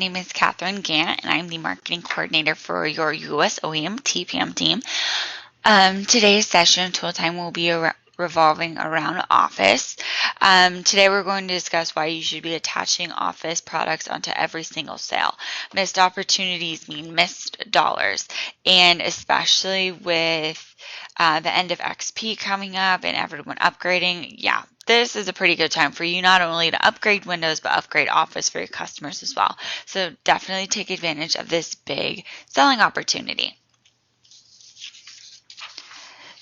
name is Catherine Gant, and I'm the marketing coordinator for your US OEM TPM team. Today's session, ToolTime, will be revolving around Office. Today we're going to discuss why you should be attaching Office products onto every single sale. Missed opportunities mean missed dollars, and especially with the end of XP coming up and everyone upgrading, this is a pretty good time for you not only to upgrade Windows, but upgrade Office for your customers as well. So definitely take advantage of this big selling opportunity.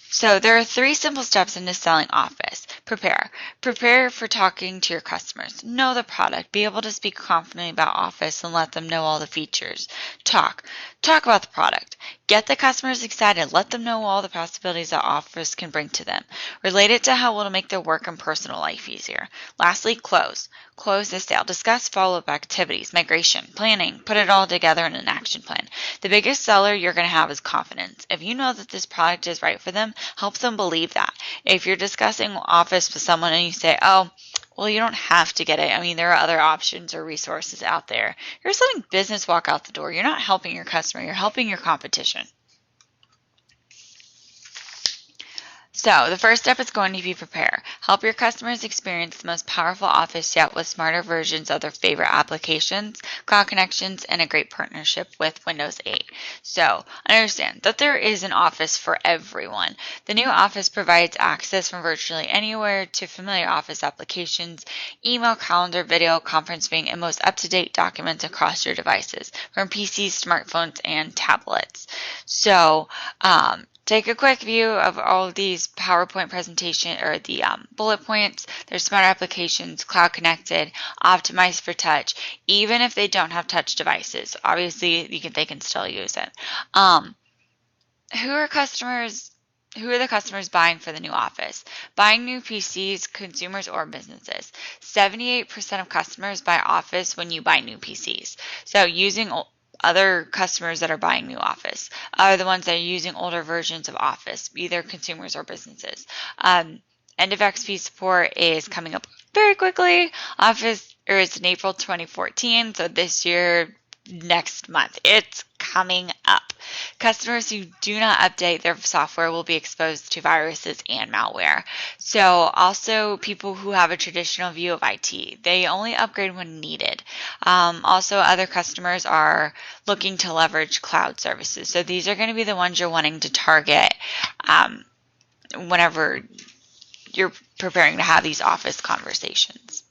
So there are 3 simple steps into selling Office. Prepare. Prepare for talking to your customers. Know the product. Be able to speak confidently about Office and let them know all the features. Talk. Talk about the product. Get the customers excited. Let them know all the possibilities that Office can bring to them. Relate it to how it will make their work and personal life easier. Lastly, close. Close the sale. Discuss follow-up activities, migration, planning. Put it all together in an action plan. The biggest seller you're going to have is confidence. If you know that this product is right for them, help them believe that. If you're discussing Office with someone and you say, oh, well, you don't have to get it. I mean, there are other options or resources out there. You're just letting business walk out the door. You're not helping your customer. You're helping your competition. So the first step is going to be prepare. Help your customers experience the most powerful Office yet with smarter versions of their favorite applications, cloud connections, and a great partnership with Windows 8. So understand that there is an Office for everyone. The new Office provides access from virtually anywhere to familiar Office applications, email, calendar, video, conferencing, and most up-to-date documents across your devices, from PCs, smartphones, and tablets. So, take a quick view of all of these PowerPoint presentation or the bullet points. There's smart applications, cloud connected, optimized for touch. Even if they don't have touch devices, obviously they can still use it. Who are the customers buying for the new Office? Buying new PCs, consumers or businesses. 78% of customers buy Office when you buy new PCs. So using other customers that are buying new Office are the ones that are using older versions of Office, either consumers or businesses. End of XP support is coming up very quickly. Office is in April 2014, so this year, next month, it's coming up. Customers who do not update their software will be exposed to viruses and malware. So also people who have a traditional view of IT, they only upgrade when needed. Also other customers are looking to leverage cloud services. So these are going to be the ones you're wanting to target whenever you're preparing to have these Office conversations.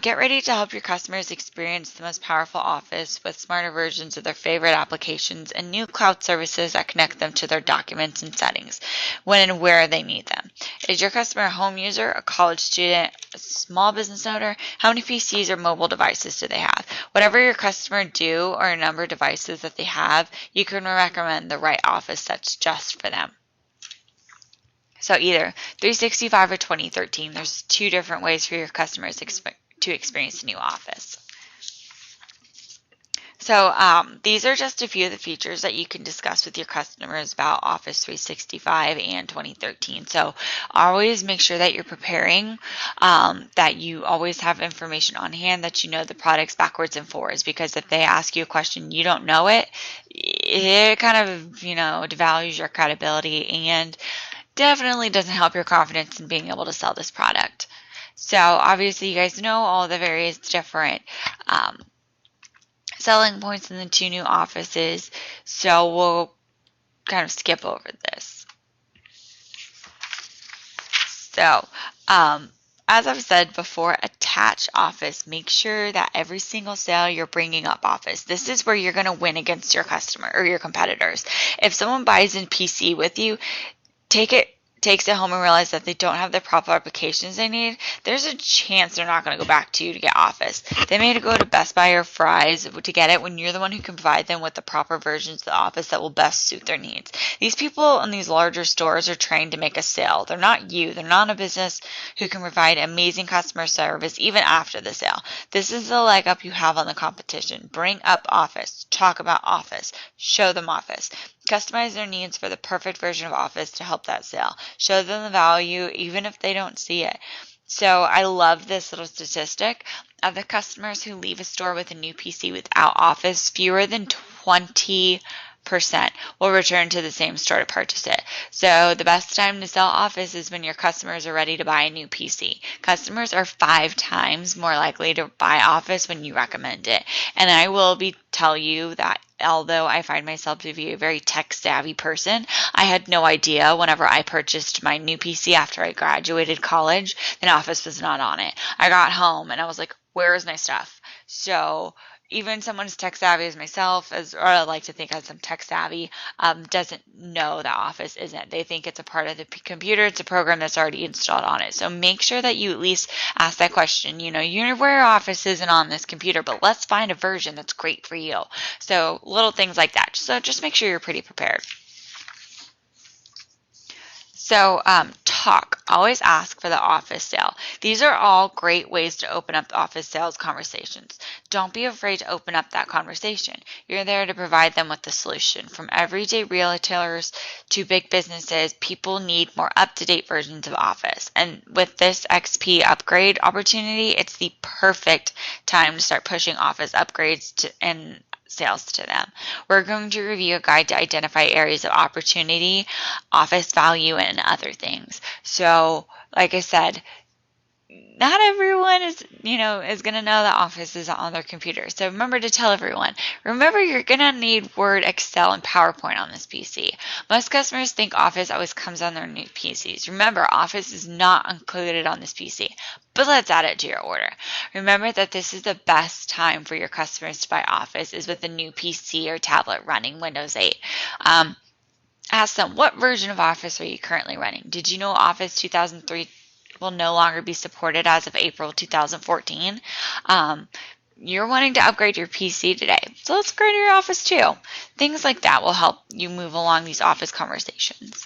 Get ready to help your customers experience the most powerful Office with smarter versions of their favorite applications and new cloud services that connect them to their documents and settings when and where they need them. Is your customer a home user, a college student, a small business owner? How many PCs or mobile devices do they have? Whatever your customer do or a number of devices that they have, you can recommend the right Office that's just for them. So either 365 or 2013, there's 2 different ways for your customers to experience the new Office. So these are just a few of the features that you can discuss with your customers about Office 365 and 2013. So always make sure that you're preparing, that you always have information on hand, that you know the products backwards and forwards, because if they ask you a question you don't know it kind of, devalues your credibility and definitely doesn't help your confidence in being able to sell this product. So obviously you guys know all the various different selling points in the 2 new Offices, so we'll kind of skip over this. So as I've said before, attach Office. Make sure that every single sale you're bringing up Office. This is where you're going to win against your customer or your competitors. If someone buys a PC with you, takes it home and realize that they don't have the proper applications they need, there's a chance they're not going to go back to you to get Office. They may go to Best Buy or Fry's to get it when you're the one who can provide them with the proper versions of the Office that will best suit their needs. These people in these larger stores are trained to make a sale. They're not you. They're not a business who can provide amazing customer service even after the sale. This is the leg up you have on the competition. Bring up Office. Talk about Office. Show them Office. Customize their needs for the perfect version of Office to help that sale. Show them the value even if they don't see it. So I love this little statistic. Of the customers who leave a store with a new PC without Office, fewer than 20% will return to the same store to purchase it. So the best time to sell Office is when your customers are ready to buy a new PC. Customers are 5 times more likely to buy Office when you recommend it. And I will tell you that although I find myself to be a very tech savvy person, I had no idea whenever I purchased my new PC after I graduated college, that Office was not on it. I got home and I was like, where is my stuff? So even someone as tech savvy as myself, or I like to think as I'm tech savvy, doesn't know that Office isn't. They think it's a part of the computer. It's a program that's already installed on it. So make sure that you at least ask that question. You're aware Office isn't on this computer, but let's find a version that's great for you. So little things like that. So just make sure you're pretty prepared. So talk. Always ask for the Office sale. These are all great ways to open up the Office sales conversations. Don't be afraid to open up that conversation. You're there to provide them with the solution. From everyday retailers to big businesses, people need more up-to-date versions of Office. And with this XP upgrade opportunity, it's the perfect time to start pushing Office upgrades and sales to them. We're going to review a guide to identify areas of opportunity, Office value, and other things. So, like I said, not everyone is going to know that Office is on their computer. So remember to tell everyone. Remember, you're going to need Word, Excel, and PowerPoint on this PC. Most customers think Office always comes on their new PCs. Remember, Office is not included on this PC, but let's add it to your order. Remember that this is the best time for your customers to buy Office is with a new PC or tablet running Windows 8. Ask them, what version of Office are you currently running? Did you know Office 2003 will no longer be supported as of April 2014. You're wanting to upgrade your PC today, so let's upgrade your Office too. Things like that will help you move along these Office conversations.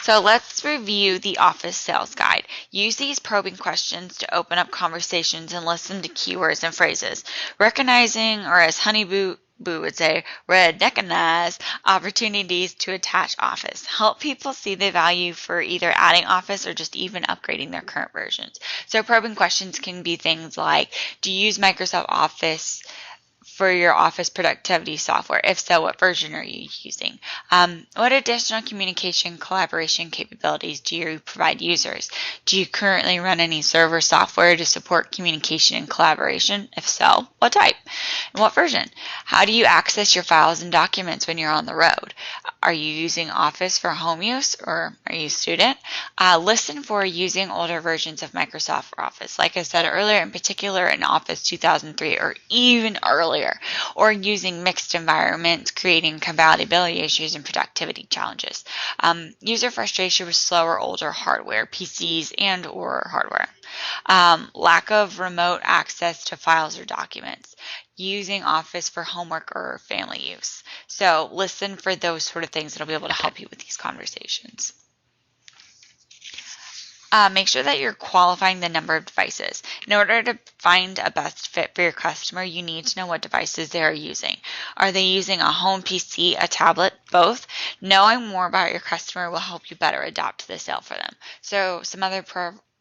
So let's review the Office Sales Guide. Use these probing questions to open up conversations and listen to keywords and phrases. Recognizing, or as Honeyboo would say, recognize opportunities to attach Office. Help people see the value for either adding Office or just even upgrading their current versions. So probing questions can be things like, do you use Microsoft Office for your office productivity software? If so, what version are you using? What additional communication collaboration capabilities do you provide users? Do you currently run any server software to support communication and collaboration? If so, what type? And what version? How do you access your files and documents when you're on the road? Are you using Office for home use, or are you a student? Listen for using older versions of Microsoft Office. Like I said earlier, in particular in Office 2003 or even earlier, or using mixed environments, creating compatibility issues and productivity challenges. User frustration with slower, older hardware, PCs and or hardware. Lack of remote access to files or documents. Using Office for homework or family use. So listen for those sort of things that will be able to help you with these conversations. Make sure that you're qualifying the number of devices. In order to find a best fit for your customer, you need to know what devices they are using. Are they using a home PC, a tablet, both? Knowing more about your customer will help you better adapt the sale for them. So some other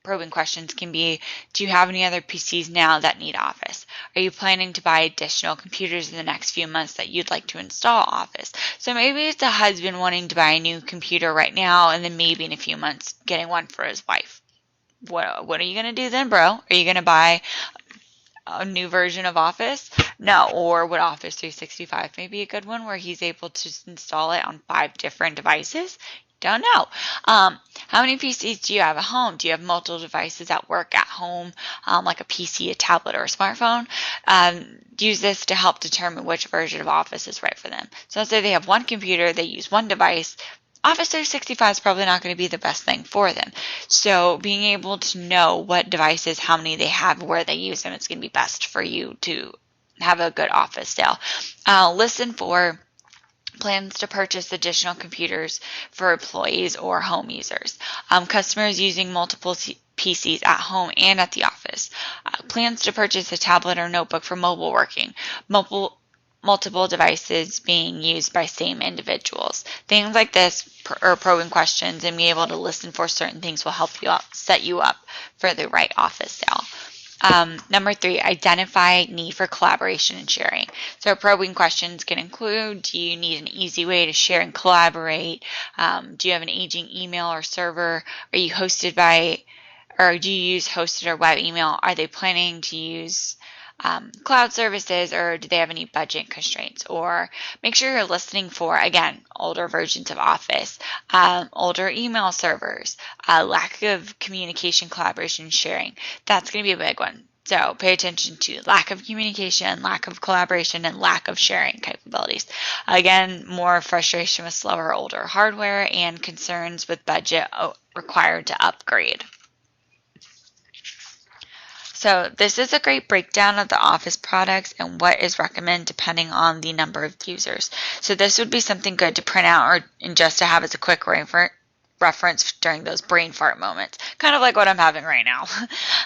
probing questions can be, do you have any other PCs now that need Office? Are you planning to buy additional computers in the next few months that you'd like to install Office? So maybe it's a husband wanting to buy a new computer right now and then maybe in a few months getting one for his wife. What are you going to do then, bro? Are you going to buy a new version of Office? No. Or would Office 365 maybe a good one where he's able to install it on 5 different devices? Don't know. How many PCs do you have at home? Do you have multiple devices at work, at home, like a PC, a tablet, or a smartphone? Use this to help determine which version of Office is right for them. So let's say they have one computer, they use one device. Office 365 is probably not going to be the best thing for them. So being able to know what devices, how many they have, where they use them, it's going to be best for you to have a good Office sale. Listen for plans to purchase additional computers for employees or home users. Customers using multiple PCs at home and at the office. Plans to purchase a tablet or notebook for mobile working. multiple devices being used by same individuals. Things like this or probing questions and being able to listen for certain things will help you out, set you up for the right office sale. Number 3, identify need for collaboration and sharing. So probing questions can include, do you need an easy way to share and collaborate? Do you have an aging email or server? Are you hosted by, or do you use hosted or web email? Are they planning to use cloud services, or do they have any budget constraints? Or make sure you're listening for, again, older versions of Office, older email servers, lack of communication, collaboration, sharing. That's going to be a big one. So pay attention to lack of communication, lack of collaboration, and lack of sharing capabilities. Again, more frustration with slower, older hardware and concerns with budget required to upgrade. So this is a great breakdown of the Office products and what is recommended depending on the number of users. So this would be something good to print out or and just to have as a quick reference during those brain fart moments, kind of like what I'm having right now.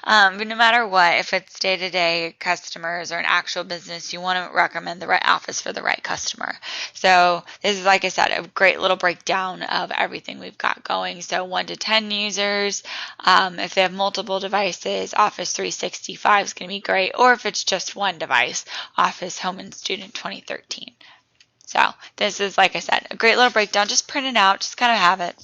But no matter what, if it's day-to-day customers or an actual business, you want to recommend the right office for the right customer. So this is, like I said, a great little breakdown of everything we've got going. So 1 to 10 users, if they have multiple devices, Office 365 is going to be great. Or if it's just one device, Office Home and Student 2013. So this is, like I said, a great little breakdown. Just print it out, just kind of have it.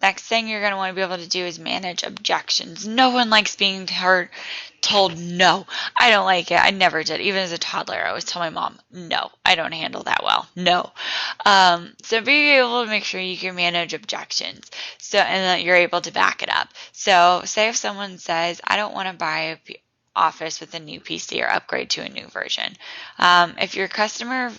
Next thing you're going to want to be able to do is manage objections. No one likes being told no. I don't like it. I never did. Even as a toddler, I always tell my mom, no, I don't handle that well. No. So being able to make sure you can manage objections and that you're able to back it up. So say if someone says, I don't want to buy Office with a new PC or upgrade to a new version. If your customer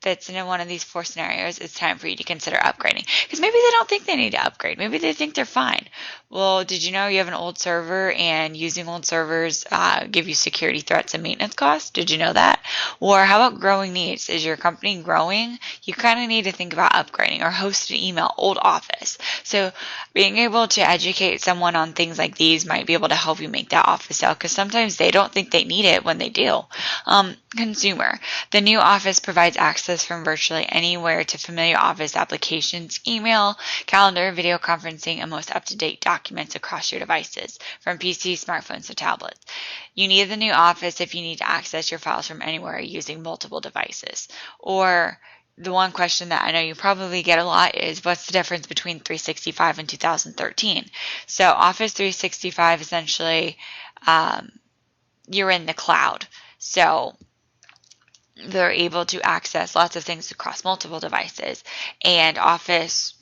fits into one of these 4 scenarios, it's time for you to consider upgrading. Because maybe they don't think they need to upgrade. Maybe they think they're fine. Well, did you know you have an old server and using old servers give you security threats and maintenance costs? Did you know that? Or how about growing needs? Is your company growing? You kind of need to think about upgrading or hosted email, old Office. So being able to educate someone on things like these might be able to help you make that office sale because sometimes they don't think they need it when they do. Consumer. The new Office provides access from virtually anywhere to familiar Office applications, email, calendar, video conferencing, and most up-to-date documents across your devices, from PCs, smartphones, to tablets. You need the new Office if you need to access your files from anywhere using multiple devices. Or the one question that I know you probably get a lot is, what's the difference between 365 and 2013? So Office 365, essentially, you're in the cloud. So they're able to access lots of things across multiple devices. And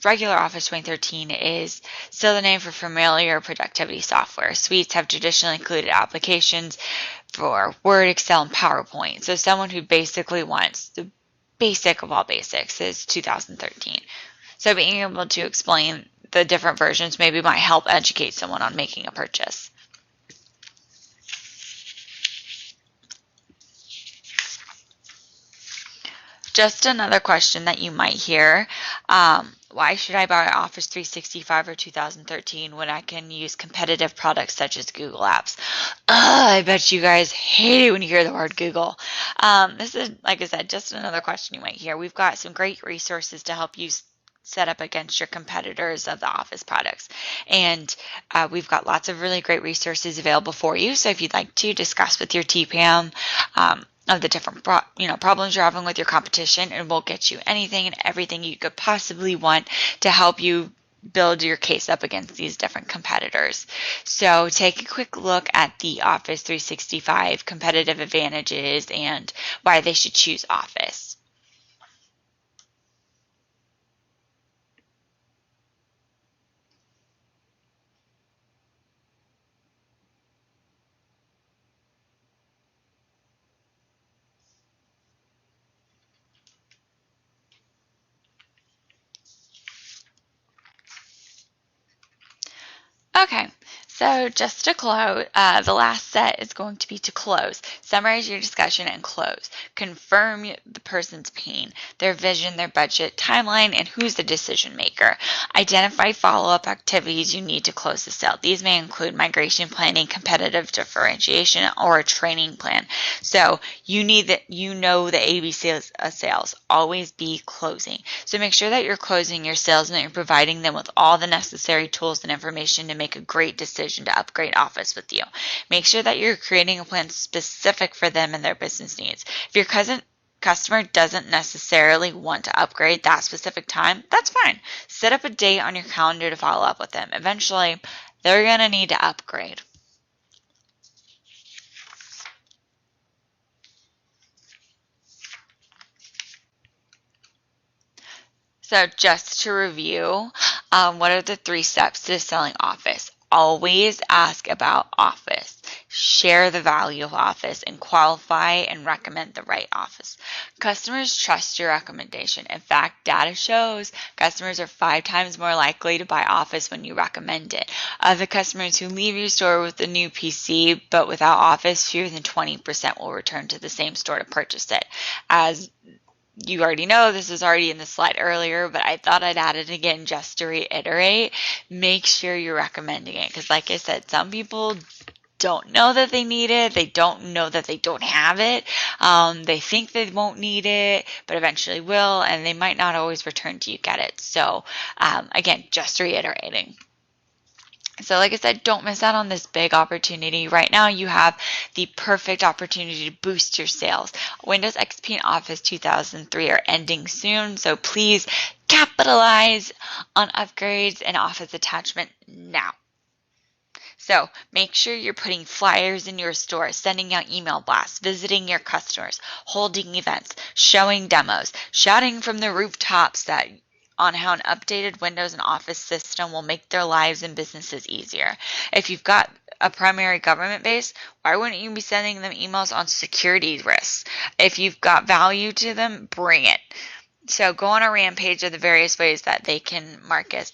regular Office 2013 is still the name for familiar productivity software. Suites have traditionally included applications for Word, Excel, and PowerPoint. So someone who basically wants the basic of all basics is 2013. So being able to explain the different versions maybe might help educate someone on making a purchase. Just another question that you might hear, why should I buy Office 365 or 2013 when I can use competitive products such as Google Apps? I bet you guys hate it when you hear the word Google. This is, like I said, just another question you might hear. We've got some great resources to help you set up against your competitors of the Office products. And we've got lots of really great resources available for you. So if you'd like to discuss with your TPAM of the different problems you're having with your competition, and we'll get you anything and everything you could possibly want to help you build your case up against these different competitors. So take a quick look at the Office 365 competitive advantages and why they should choose Office. Okay, So just to close, the last set is going to be to close. Summarize your discussion and close. Confirm the person's pain, their vision, their budget, timeline, and who's the decision maker. Identify follow-up activities you need to close the sale. These may include migration planning, competitive differentiation, or a training plan. So you know the ABC of sales. Always be closing. So make sure that you're closing your sales and that you're providing them with all the necessary tools and information to make a great decision to upgrade Office with you. Make sure that you're creating a plan specific for them and their business needs. If your customer doesn't necessarily want to upgrade that specific time, that's fine. Set up a date on your calendar to follow up with them. Eventually, they're going to need to upgrade. So just to review, what are the 3 steps to selling Office? Always ask about Office. Share the value of Office and qualify and recommend the right Office. Customers trust your recommendation. In fact, data shows customers are 5 times more likely to buy Office when you recommend it. Of the customers who leave your store with a new PC but without Office, fewer than 20% will return to the same store to purchase it. As you already know, this is already in the slide earlier, but I thought I'd add it again just to reiterate. Make sure you're recommending it because, like I said, some people don't know that they need it. They don't know that they don't have it. They think they won't need it, but eventually will, and they might not always return to you get it. So, again, just reiterating. So like I said, don't miss out on this big opportunity. Right now you have the perfect opportunity to boost your sales. Windows XP and Office 2003 are ending soon, so please capitalize on upgrades and Office attachment now. So make sure you're putting flyers in your store, sending out email blasts, visiting your customers, holding events, showing demos, shouting from the rooftops that on how an updated Windows and Office system will make their lives and businesses easier. If you've got a primary government base, why wouldn't you be sending them emails on security risks? If you've got value to them, bring it. So go on a rampage of the various ways that they can market.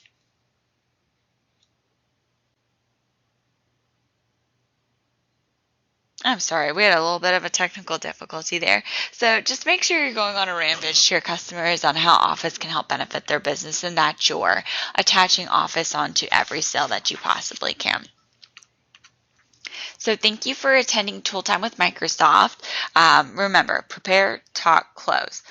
I'm sorry, we had a little bit of a technical difficulty there. So just make sure you're going on a rampage to your customers on how Office can help benefit their business and that you're attaching Office onto every sale that you possibly can. So thank you for attending Tool Time with Microsoft. Remember, prepare, talk, close.